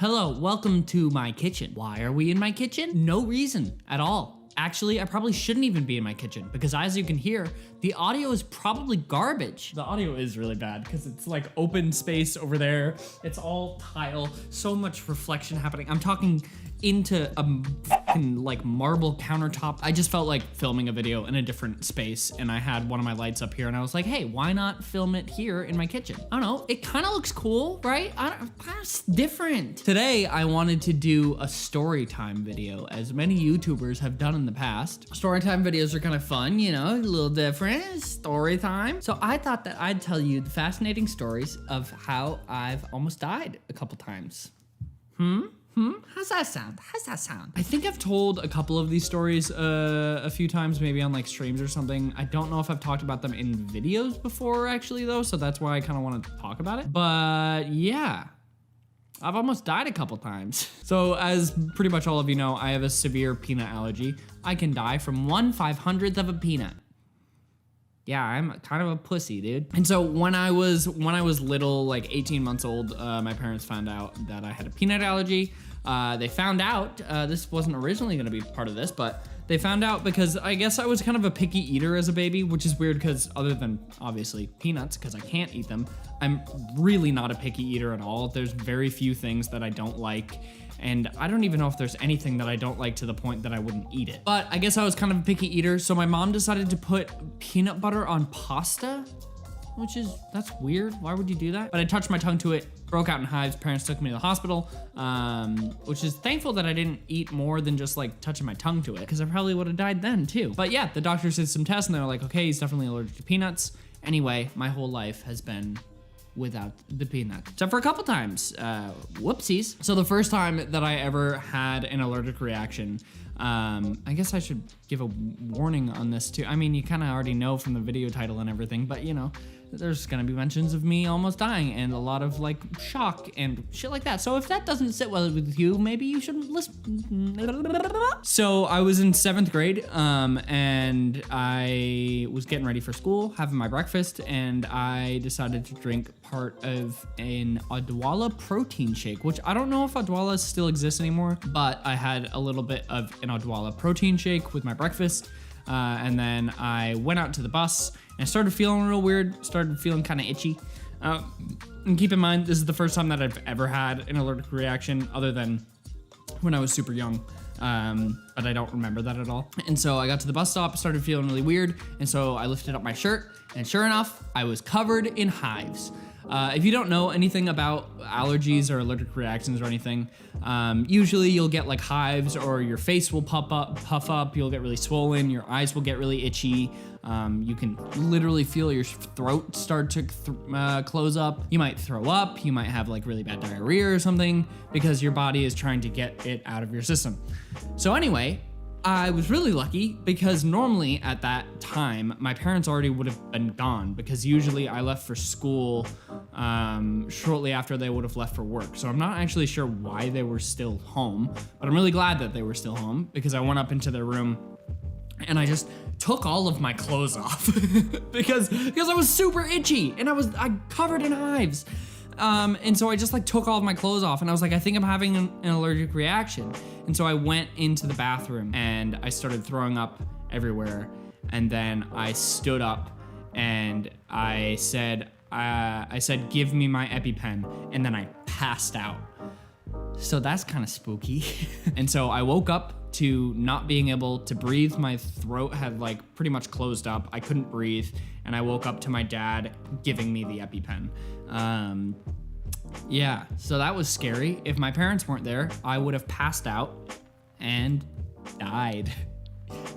Hello, welcome to my kitchen. Why are we in my kitchen? No reason at all. Actually, I probably shouldn't even be in my kitchen because as you can hear, the audio is probably garbage. The audio is really bad because it's like open space over there. It's all tile, so much reflection happening. I'm talking into a fucking like marble countertop. I just felt like filming a video in a different space and I had one of my lights up here and I was like, hey, why not film it here in my kitchen? I don't know, it kind of looks cool, right? It's different. Today, I wanted to do a story time video as many YouTubers have done in the past. Story time videos are kind of fun, you know, a little different, story time. So I thought that I'd tell you the fascinating stories of how I've almost died a couple times. How's that sound? I think I've told a couple of these stories a few times, maybe on like streams or something. I don't know if I've talked about them in videos before actually though, so that's why I kind of want to talk about it. But yeah, I've almost died a couple times. So as pretty much all of you know, I have a severe peanut allergy. I can die from 1/500th of a peanut. Yeah, I'm kind of a pussy, dude. And so when I was little, like 18 months old, my parents found out that I had a peanut allergy. They found out, this wasn't originally gonna be part of this, but they found out because I guess I was kind of a picky eater as a baby, which is weird because other than obviously peanuts, because I can't eat them, I'm really not a picky eater at all. There's very few things that I don't like. And I don't even know if there's anything that I don't like to the point that I wouldn't eat it. But I guess I was kind of a picky eater, so my mom decided to put peanut butter on pasta, that's weird. Why would you do that? But I touched my tongue to it, broke out in hives, parents took me to the hospital, which is thankful that I didn't eat more than just like touching my tongue to it, because I probably would have died then too. But yeah, the doctors did some tests and they were like, okay, he's definitely allergic to peanuts. Anyway, my whole life has been without the peanut. Except for a couple times, whoopsies. So the first time that I ever had an allergic reaction, I guess I should give a warning on this too. I mean, you kind of already know from the video title and everything, but you know, there's gonna be mentions of me almost dying and a lot of like shock and shit like that. So if that doesn't sit well with you, maybe you shouldn't listen. So I was in 7th grade and I was getting ready for school, having my breakfast, and I decided to drink part of an Odwalla protein shake, which I don't know if Odwalla still exists anymore, but I had a little bit of an Odwalla protein shake with my breakfast. And then I went out to the bus and I started feeling real weird, started feeling kind of itchy. And keep in mind, this is the first time that I've ever had an allergic reaction other than when I was super young. But I don't remember that at all. And so I got to the bus stop, started feeling really weird. And so I lifted up my shirt and sure enough, I was covered in hives. If you don't know anything about allergies or allergic reactions or anything, usually you'll get like hives or your face will puff up, you'll get really swollen, your eyes will get really itchy. You can literally feel your throat start to close up. You might throw up, you might have like really bad diarrhea or something because your body is trying to get it out of your system. So anyway, I was really lucky because normally at that time, my parents already would have been gone because usually I left for school shortly after they would have left for work. So I'm not actually sure why they were still home, but I'm really glad that they were still home because I went up into their room and I just took all of my clothes off because I was super itchy and I covered in hives. And so I just like took all of my clothes off and I was like, I think I'm having an allergic reaction. And so I went into the bathroom and I started throwing up everywhere. And then I stood up and I said, give me my EpiPen. And then I passed out. So that's kind of spooky. And so I woke up to not being able to breathe. My throat had like pretty much closed up. I couldn't breathe. And I woke up to my dad giving me the EpiPen. Yeah, so that was scary. If my parents weren't there, I would have passed out and died.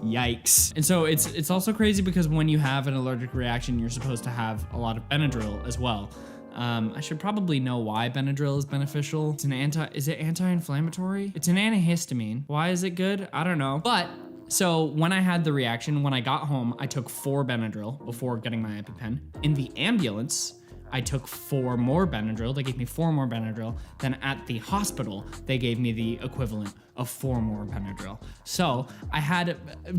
Yikes. And so it's also crazy because when you have an allergic reaction, you're supposed to have a lot of Benadryl as well. I should probably know why Benadryl is beneficial. Is it anti-inflammatory? It's an antihistamine. Why is it good? I don't know. But so when I had the reaction, when I got home, I took 4 Benadryl before getting my EpiPen. In the ambulance, I took 4 more Benadryl. They gave me 4 more Benadryl. Then at the hospital, they gave me the equivalent of 4 more Benadryl. So I had,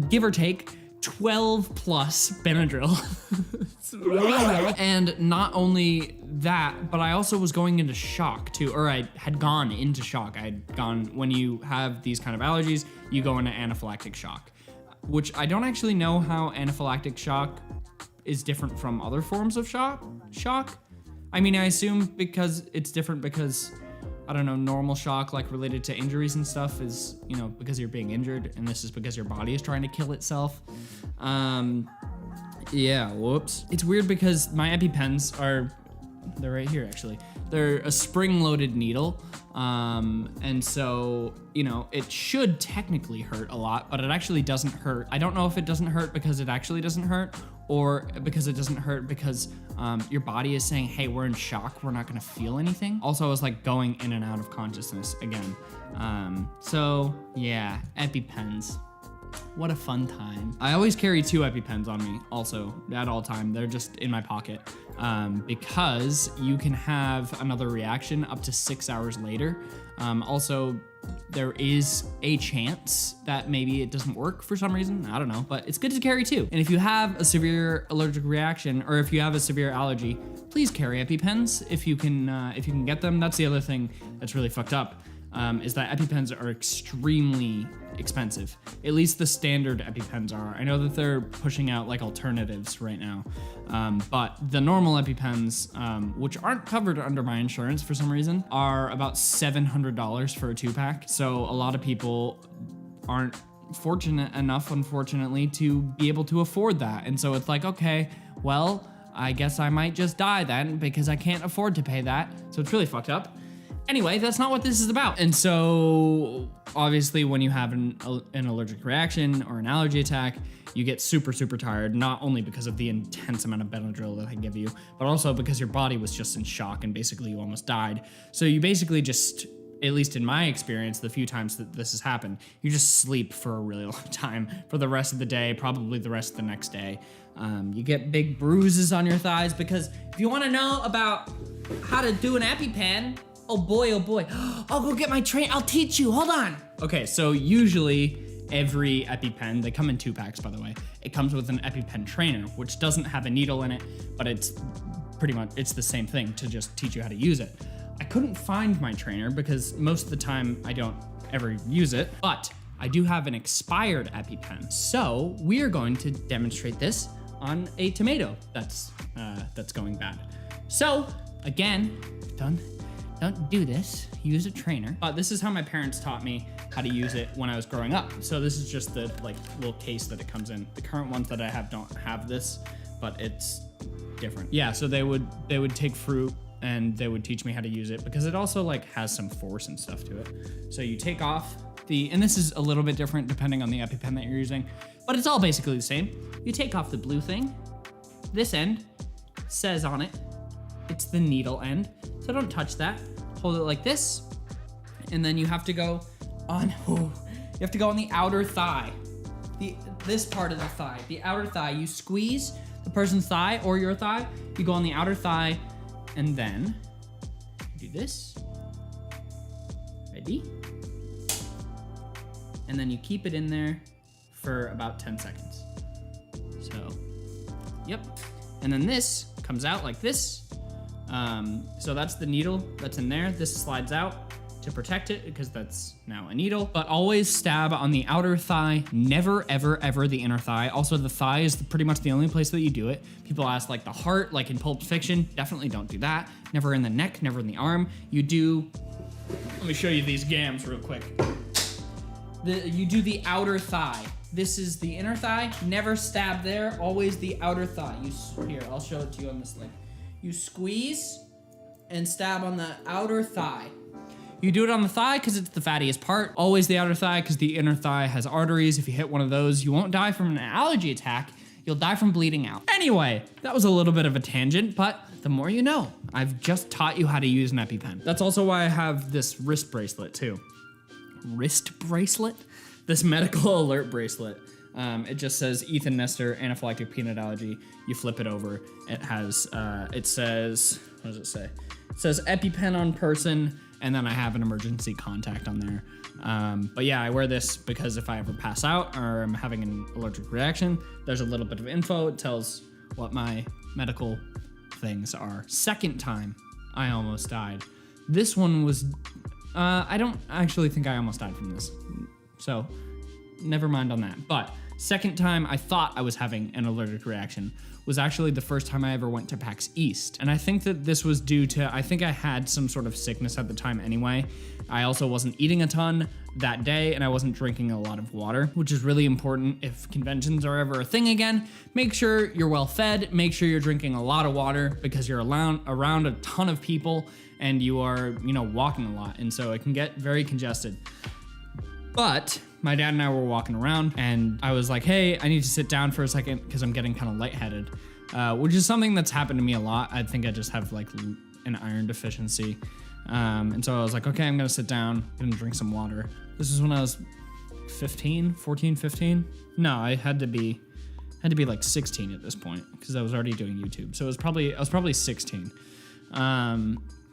give or take, 12 plus Benadryl. And not only that, but I also was going into shock too, or I had gone into shock. I had gone, when you have these kind of allergies, you go into anaphylactic shock, which I don't actually know how anaphylactic shock is different from other forms of shock. I mean, I assume because it's different because, I don't know, normal shock, like related to injuries and stuff is, you know, because you're being injured, and this is because your body is trying to kill itself. Yeah, whoops. It's weird because my EpiPens they're right here actually. They're a spring-loaded needle. And so, you know, it should technically hurt a lot, but it actually doesn't hurt. I don't know if it doesn't hurt because it actually doesn't hurt, or because it doesn't hurt because your body is saying, hey, we're in shock, we're not gonna feel anything. Also, I was like going in and out of consciousness again. So yeah, EpiPens. What a fun time. I always carry 2 EpiPens on me also at all time. They're just in my pocket because you can have another reaction up to 6 hours later. Also, there is a chance that maybe it doesn't work for some reason. I don't know, but it's good to carry 2. And if you have a severe allergic reaction, or if you have a severe allergy, please carry EpiPens if you can get them. That's the other thing that's really fucked up. Is that EpiPens are extremely expensive. At least the standard EpiPens are. I know that they're pushing out like alternatives right now, but the normal EpiPens, which aren't covered under my insurance for some reason, are about $700 for a 2-pack. So a lot of people aren't fortunate enough, unfortunately, to be able to afford that. And so it's like, okay, well, I guess I might just die then because I can't afford to pay that. So it's really fucked up. Anyway, that's not what this is about. And so obviously when you have an allergic reaction or an allergy attack, you get super, super tired, not only because of the intense amount of Benadryl that I give you, but also because your body was just in shock and basically you almost died. So you basically just, at least in my experience, the few times that this has happened, you just sleep for a really long time for the rest of the day, probably the rest of the next day. You get big bruises on your thighs because if you wanna know about how to do an EpiPen, oh boy, I'll go get my train, I'll teach you, hold on. Okay, so usually every EpiPen, they come in 2-packs by the way, it comes with an EpiPen trainer, which doesn't have a needle in it, but it's pretty much, it's the same thing to just teach you how to use it. I couldn't find my trainer because most of the time I don't ever use it, but I do have an expired EpiPen. So we are going to demonstrate this on a tomato that's going bad. So again, don't do this, use a trainer. This is how my parents taught me how to use it when I was growing up. So this is just the like little case that it comes in. The current ones that I have don't have this, but it's different. Yeah, so they would take fruit and they would teach me how to use it because it also like has some force and stuff to it. So you take off and this is a little bit different depending on the EpiPen that you're using, but it's all basically the same. You take off the blue thing. This end says on it, it's the needle end. So don't touch that. Hold it like this. And then you have to go on, you have to go on the outer thigh. This part of the thigh, the outer thigh. You squeeze the person's thigh or your thigh. You go on the outer thigh and then do this. Ready? And then you keep it in there for about 10 seconds. So, yep. And then this comes out like this. So that's the needle that's in there. This slides out to protect it because that's now a needle. But always stab on the outer thigh, never, ever, ever the inner thigh. Also, the thigh is pretty much the only place that you do it. People ask like the heart, like in Pulp Fiction. Definitely don't do that. Never in the neck, never in the arm. You do, let me show you these gams real quick. You do the outer thigh. This is the inner thigh. Never stab there, always the outer thigh. Here, I'll show it to you on this link. You squeeze and stab on the outer thigh. You do it on the thigh because it's the fattiest part. Always the outer thigh because the inner thigh has arteries. If you hit one of those, you won't die from an allergy attack. You'll die from bleeding out. Anyway, that was a little bit of a tangent, but the more you know. I've just taught you how to use an EpiPen. That's also why I have this wrist bracelet too. Wrist bracelet? This medical alert bracelet. It just says Ethan Nestor, anaphylactic peanut allergy. You flip it over. It has, it says, what does it say? It says EpiPen on person, and then I have an emergency contact on there. But yeah, I wear this because if I ever pass out or I'm having an allergic reaction, there's a little bit of info. It tells what my medical things are. Second time I almost died. This one was, I don't actually think I almost died from this. So never mind on that. But second time I thought I was having an allergic reaction was actually the first time I ever went to PAX East. And I think that this was due to, I think I had some sort of sickness at the time anyway. I also wasn't eating a ton that day and I wasn't drinking a lot of water, which is really important if conventions are ever a thing again. Make sure you're well fed, make sure you're drinking a lot of water because you're around a ton of people and you are, walking a lot. And so it can get very congested. But my dad and I were walking around and I was like, hey, I need to sit down for a second because I'm getting kind of lightheaded, which is something that's happened to me a lot. I think I just have like an iron deficiency. And so I was like, okay, I'm gonna sit down, gonna drink some water. This is when I was 15. No, I had to be like 16 at this point because I was already doing YouTube. So I was probably 16.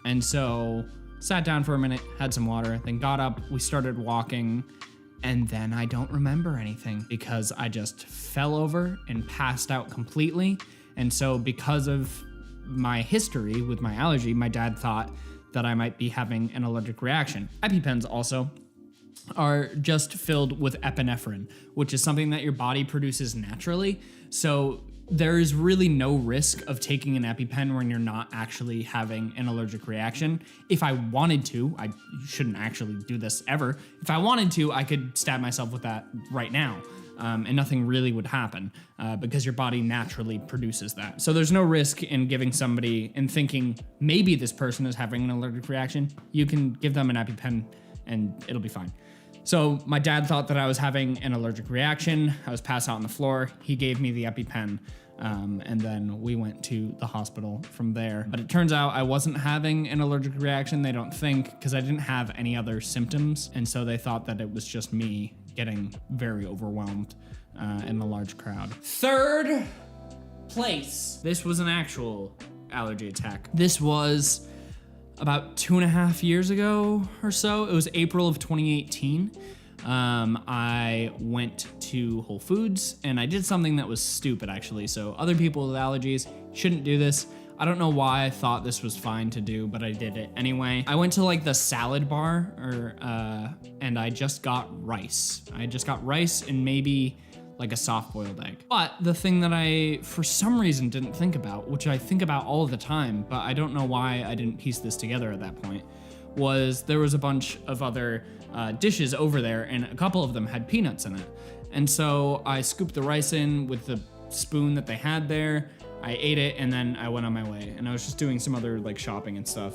And so sat down for a minute, had some water, then got up, we started walking, and then I don't remember anything because I just fell over and passed out completely. And so because of my history with my allergy, my dad thought that I might be having an allergic reaction. EpiPens also are just filled with epinephrine, which is something that your body produces naturally. So there is really no risk of taking an EpiPen when you're not actually having an allergic reaction. If I wanted to, I shouldn't actually do this ever. If I wanted to, I could stab myself with that right now. And nothing really would happen because your body naturally produces that. So there's no risk in giving somebody and thinking maybe this person is having an allergic reaction. You can give them an EpiPen and it'll be fine. So my dad thought that I was having an allergic reaction. I was passed out on the floor. He gave me the EpiPen. And then we went to the hospital from there. But it turns out I wasn't having an allergic reaction, they don't think, because I didn't have any other symptoms. And so they thought that it was just me getting very overwhelmed in a large crowd. Third place. This was an actual allergy attack. This was about 2.5 years ago or so. It was April of 2018. I went to Whole Foods and I did something that was stupid actually. So other people with allergies shouldn't do this. I don't know why I thought this was fine to do, but I did it anyway. I went to like the salad bar and I just got rice. I just got rice and maybe like a soft-boiled egg. But the thing that I, for some reason, didn't think about, which I think about all the time, but I don't know why I didn't piece this together at that point, was there was a bunch of other dishes over there and a couple of them had peanuts in it. And so I scooped the rice in with the spoon that they had there. I ate it and then I went on my way and I was just doing some other like shopping and stuff.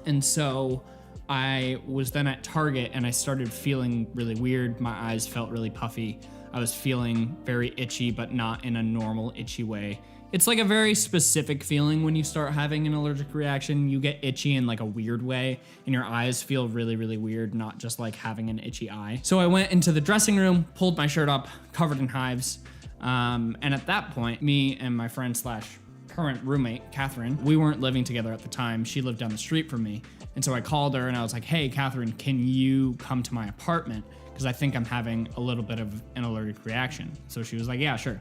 And so I was then at Target and I started feeling really weird. My eyes felt really puffy. I was feeling very itchy, but not in a normal itchy way. It's like a very specific feeling when you start having an allergic reaction. You get itchy in like a weird way and your eyes feel really, really weird, not just like having an itchy eye. So I went into the dressing room, pulled my shirt up, covered in hives. And at that point, me and my friend slash current roommate, Catherine, we weren't living together at the time. She lived down the street from me. And so I called her and I was like, hey, Catherine, can you come to my apartment? Because I think I'm having a little bit of an allergic reaction. So she was like, yeah, sure.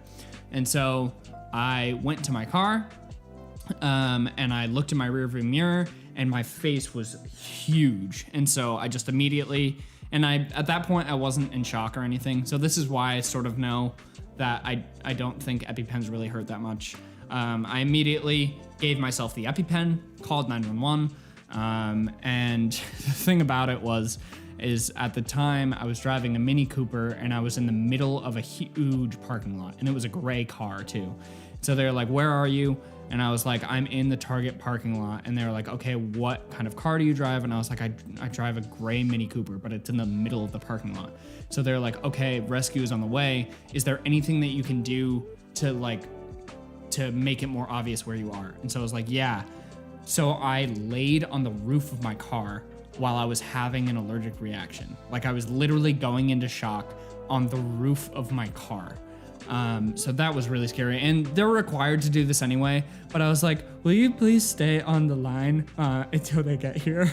And so I went to my car and I looked in my rearview mirror and my face was huge. And so I just immediately, and at that point I wasn't in shock or anything. So this is why I sort of know that I don't think EpiPens really hurt that much. I immediately gave myself the EpiPen, called 911. And the thing about it is at the time I was driving a Mini Cooper and I was in the middle of a huge parking lot and it was a gray car too. So they're like, where are you? And I was like, I'm in the Target parking lot. And they were like, okay, what kind of car do you drive? And I was like, I drive a gray Mini Cooper, but it's in the middle of the parking lot. So they're like, okay, rescue is on the way. Is there anything that you can do to make it more obvious where you are? And so I was like, yeah. So I laid on the roof of my car while I was having an allergic reaction. Like I was literally going into shock on the roof of my car. So that was really scary. And they're required to do this anyway. But I was like, will you please stay on the line until they get here?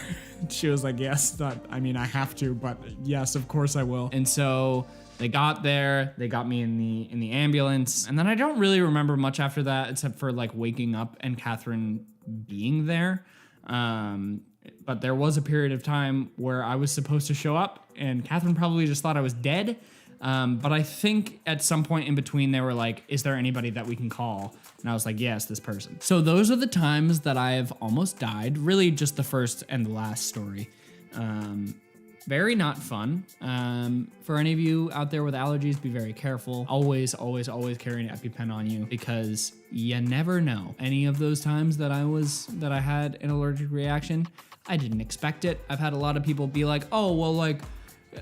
She was like, yes, I have to, but yes, of course I will. And so they got there, they got me in the ambulance. And then I don't really remember much after that, except for like waking up and Catherine being there. But there was a period of time where I was supposed to show up and Catherine probably just thought I was dead. But I think at some point in between they were like, is there anybody that we can call? And I was like, yes, this person. So those are the times that I've almost died. Really just the first and the last story. Very not fun. For any of you out there with allergies, be very careful. Always, always, always carry an EpiPen on you because you never know. Any of those times that I had an allergic reaction, I didn't expect it. I've had a lot of people be like, oh, well, like,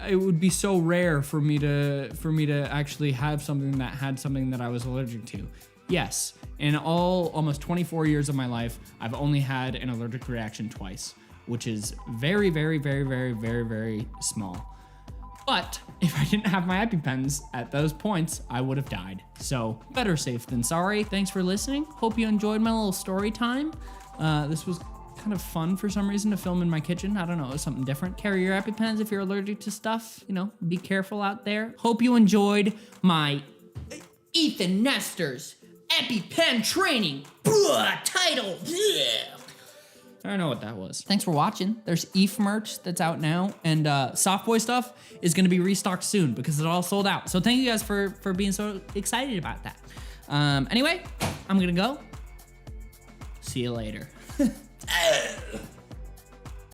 it would be so rare for me to actually have something that had something that I was allergic to. Yes, in almost 24 years of my life, I've only had an allergic reaction twice, which is very, very, very, very, very, very small. But if I didn't have my EpiPens at those points, I would have died. So better safe than sorry. Thanks for listening. Hope you enjoyed my little story time. This was kind of fun for some reason to film in my kitchen. I don't know, it was something different. Carry your EpiPens if you're allergic to stuff. You know, be careful out there. Hope you enjoyed my Ethan Nestor's EpiPen training title. I don't know what that was. Thanks for watching. There's ETH merch that's out now, and Softboy stuff is gonna be restocked soon because it all sold out. So thank you guys for being so excited about that. Anyway, I'm gonna go. See you later.